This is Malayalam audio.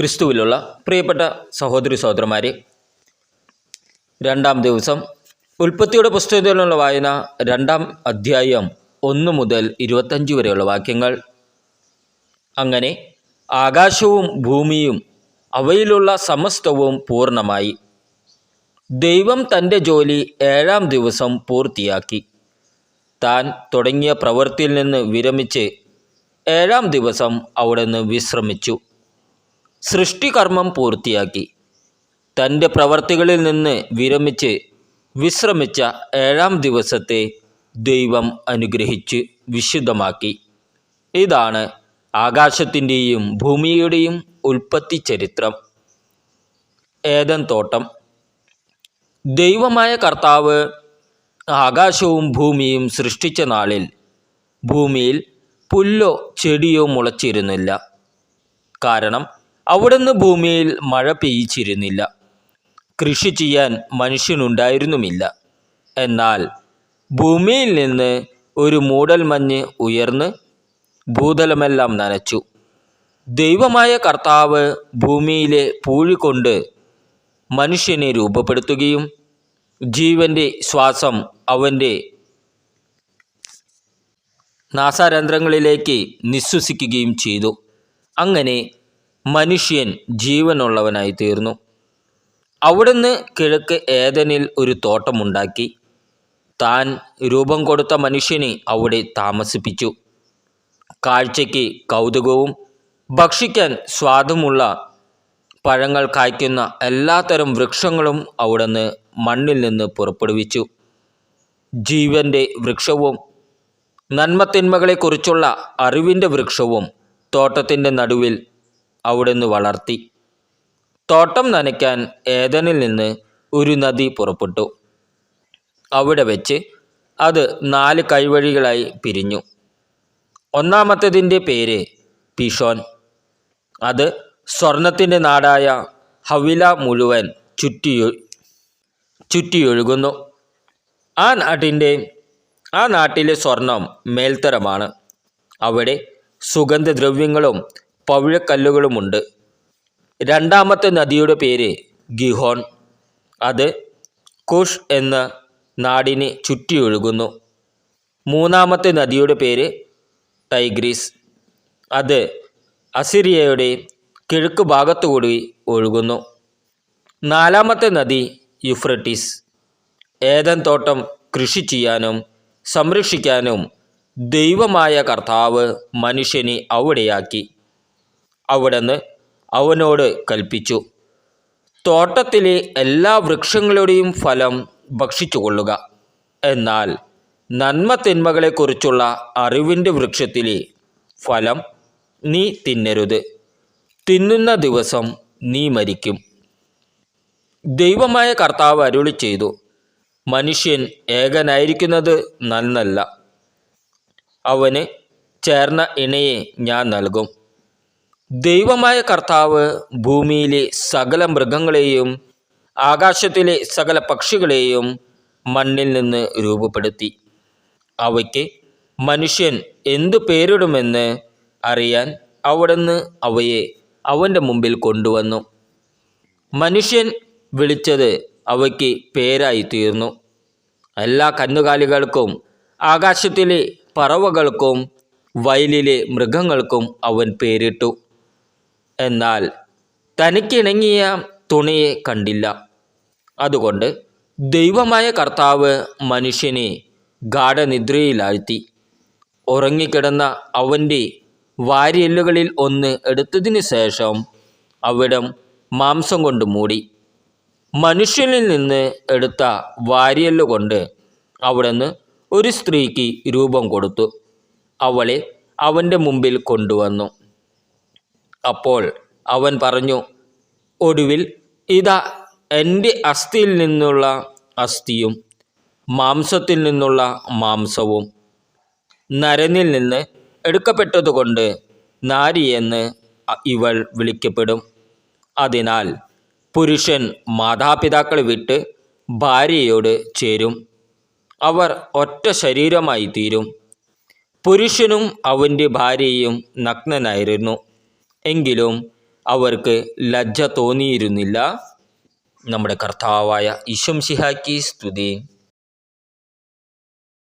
ക്രിസ്തുവിലുള്ള പ്രിയപ്പെട്ട സഹോദരി സഹോദരന്മാരെ, രണ്ടാം ദിവസം ഉൽപ്പത്തിയുടെ പുസ്തകത്തിലുള്ള വായന 2-ാം അധ്യായം 1 മുതൽ 25 വരെയുള്ള വാക്യങ്ങൾ. അങ്ങനെ ആകാശവും ഭൂമിയും അവയിലുള്ള സമസ്തവും പൂർണ്ണമായി. ദൈവം തൻ്റെ ജോലി 7-ാം ദിവസം പൂർത്തിയാക്കി. താൻ തുടങ്ങിയ പ്രവൃത്തിയിൽ നിന്ന് വിരമിച്ച് 7-ാം ദിവസം അവിടുന്ന് വിശ്രമിച്ചു. സൃഷ്ടികർമ്മം പൂർത്തിയാക്കി. തൻ്റെ പ്രവർത്തികളിൽ നിന്ന് വിരമിച്ച് വിശ്രമിച്ച 7-ാം ദിവസത്തെ ദൈവം അനുഗ്രഹിച്ച് വിശുദ്ധമാക്കി. ഇതാണ് ആകാശത്തിൻ്റെയും ഭൂമിയുടെയും ഉൽപ്പത്തി ചരിത്രം. ഏദൻ തോട്ടം. ദൈവമായ കർത്താവ് ആകാശവും ഭൂമിയും സൃഷ്ടിച്ച നാളിൽ ഭൂമിയിൽ പുല്ലോ ചെടിയോ മുളച്ചിരുന്നില്ല. കാരണം അവിടുന്ന് ഭൂമിയിൽ മഴ പെയ്യിച്ചിരുന്നില്ല. കൃഷി ചെയ്യാൻ മനുഷ്യനുണ്ടായിരുന്നുമില്ല. എന്നാൽ ഭൂമിയിൽ നിന്ന് ഒരു മൂടൽമഞ്ഞ് ഉയർന്ന് ഭൂതലമെല്ലാം നനച്ചു. ദൈവമായ കർത്താവ് ഭൂമിയിലെ പൂഴി കൊണ്ട് മനുഷ്യനെ രൂപപ്പെടുത്തുകയും ജീവൻ്റെ ശ്വാസം അവൻ്റെ നാസാരന്ധ്രങ്ങളിലേക്ക് നിശ്വസിക്കുകയും ചെയ്തു. അങ്ങനെ മനുഷ്യൻ ജീവനുള്ളവനായി തീർന്നു. അവിടുന്ന് കിഴക്ക് ഏദനിൽ ഒരു തോട്ടമുണ്ടാക്കി. താൻ രൂപം കൊടുത്ത മനുഷ്യനെ അവിടെ താമസിപ്പിച്ചു. കാഴ്ചയ്ക്ക് കൗതുകവും ഭക്ഷിക്കാൻ സ്വാദുമുള്ള പഴങ്ങൾ കായ്ക്കുന്ന എല്ലാത്തരം വൃക്ഷങ്ങളും അവിടുന്ന് മണ്ണിൽ നിന്ന് പുറപ്പെടുവിച്ചു. ജീവൻ്റെ വൃക്ഷവും നന്മത്തിന്മകളെക്കുറിച്ചുള്ള അറിവിൻ്റെ വൃക്ഷവും തോട്ടത്തിൻ്റെ നടുവിൽ അവിടുന്ന് വളർത്തി. തോട്ടം നനയ്ക്കാൻ ഏദനിൽ നിന്ന് ഒരു നദി പുറപ്പെട്ടു. അവിടെ വെച്ച് അത് 4 കൈവഴികളായി പിരിഞ്ഞു. ഒന്നാമത്തേതിൻ്റെ പേര് പീഷോൻ. അത് സ്വർണത്തിൻ്റെ നാടായ ഹവില മുഴുവൻ ചുറ്റിയൊഴുകുന്നു. ആ നാട്ടിലെ സ്വർണം മേൽത്തരമാണ്. അവിടെ സുഗന്ധദ്രവ്യങ്ങളും പവിഴക്കല്ലുകളുമുണ്ട്. രണ്ടാമത്തെ നദിയുടെ പേര് ഗിഹോൺ. അത് കുഷ് എന്ന നാടിനെ ചുറ്റിയൊഴുകുന്നു. മൂന്നാമത്തെ നദിയുടെ പേര് ടൈഗ്രീസ്. അത് അസിറിയയുടെ കിഴക്ക് ഭാഗത്തുകൂടി ഒഴുകുന്നു. 4-ാമത്തെ നദി യുഫ്രട്ടീസ്. ഏദൻ തോട്ടം കൃഷി ചെയ്യാനും സംരക്ഷിക്കാനും ദൈവമായ കർത്താവ് മനുഷ്യനെ അവിടെയാക്കി. അവിടുന്ന് അവനോട് കൽപ്പിച്ചു, തോട്ടത്തിലെ എല്ലാ വൃക്ഷങ്ങളുടെയും ഫലം ഭക്ഷിച്ചുകൊള്ളുക. എന്നാൽ നന്മ തിന്മകളെക്കുറിച്ചുള്ള അറിവിൻ്റെ വൃക്ഷത്തിലെ ഫലം നീ തിന്നരുത്. തിന്നുന്ന ദിവസം നീ മരിക്കും. ദൈവമായ കർത്താവ് അരുളി ചെയ്തു, മനുഷ്യൻ ഏകനായിരിക്കുന്നത് നന്നല്ല. അവന് ചേർന്ന ഇണയെ ഞാൻ നൽകും. ദൈവമായ കർത്താവ് ഭൂമിയിലെ സകല മൃഗങ്ങളെയും ആകാശത്തിലെ സകല പക്ഷികളെയും മണ്ണിൽ നിന്ന് രൂപപ്പെടുത്തി. അവയ്ക്ക് മനുഷ്യൻ എന്തു പേരിടുമെന്ന് അറിയാൻ അവിടുന്ന് അവയെ അവൻ്റെ മുമ്പിൽ കൊണ്ടുവന്നു. മനുഷ്യൻ വിളിച്ചത് അവയ്ക്ക് പേരായി തീർന്നു. എല്ലാ കന്നുകാലികൾക്കും ആകാശത്തിലെ പറവകൾക്കും വയലിലെ മൃഗങ്ങൾക്കും അവൻ പേരിട്ടു. എന്നാൽ തനിക്കിണങ്ങിയ തുണയെ കണ്ടില്ല. അതുകൊണ്ട് ദൈവമായ കർത്താവ് മനുഷ്യനെ ഗാഢനിദ്രയിലാഴ്ത്തി. ഉറങ്ങിക്കിടന്ന അവൻ്റെ വാരിയെല്ലുകളിൽ ഒന്ന് എടുത്തതിന് ശേഷം അവിടം മാംസം കൊണ്ട് മൂടി. മനുഷ്യനിൽ നിന്ന് എടുത്ത വാരിയെല്ല് കൊണ്ട് അവിടുന്ന് ഒരു സ്ത്രീക്ക് രൂപം കൊടുത്തു. അവളെ അവൻ്റെ മുമ്പിൽ കൊണ്ടുവന്നു. അപ്പോൾ അവൻ പറഞ്ഞു, ഒടുവിൽ ഇതാ എൻ്റെ അസ്ഥിയിൽ നിന്നുള്ള അസ്ഥിയും മാംസത്തിൽ നിന്നുള്ള മാംസവും. നരനിൽ നിന്ന് എടുക്കപ്പെട്ടതുകൊണ്ട് നാരി എന്ന് ഇവൾ വിളിക്കപ്പെടും. അതിനാൽ പുരുഷൻ മാതാപിതാക്കളെ വിട്ട് ഭാര്യയോട് ചേരും. അവർ ഒറ്റ ശരീരമായി തീരും. പുരുഷനും അവൻ്റെ ഭാര്യയും നഗ്നനായിരുന്നു. എങ്കിലും അവർക്ക് ലജ്ജ തോന്നിയിരുന്നില്ല. നമ്മുടെ കർത്താവായ ഈശോ മിശിഹായ്ക്ക് സ്തുതി.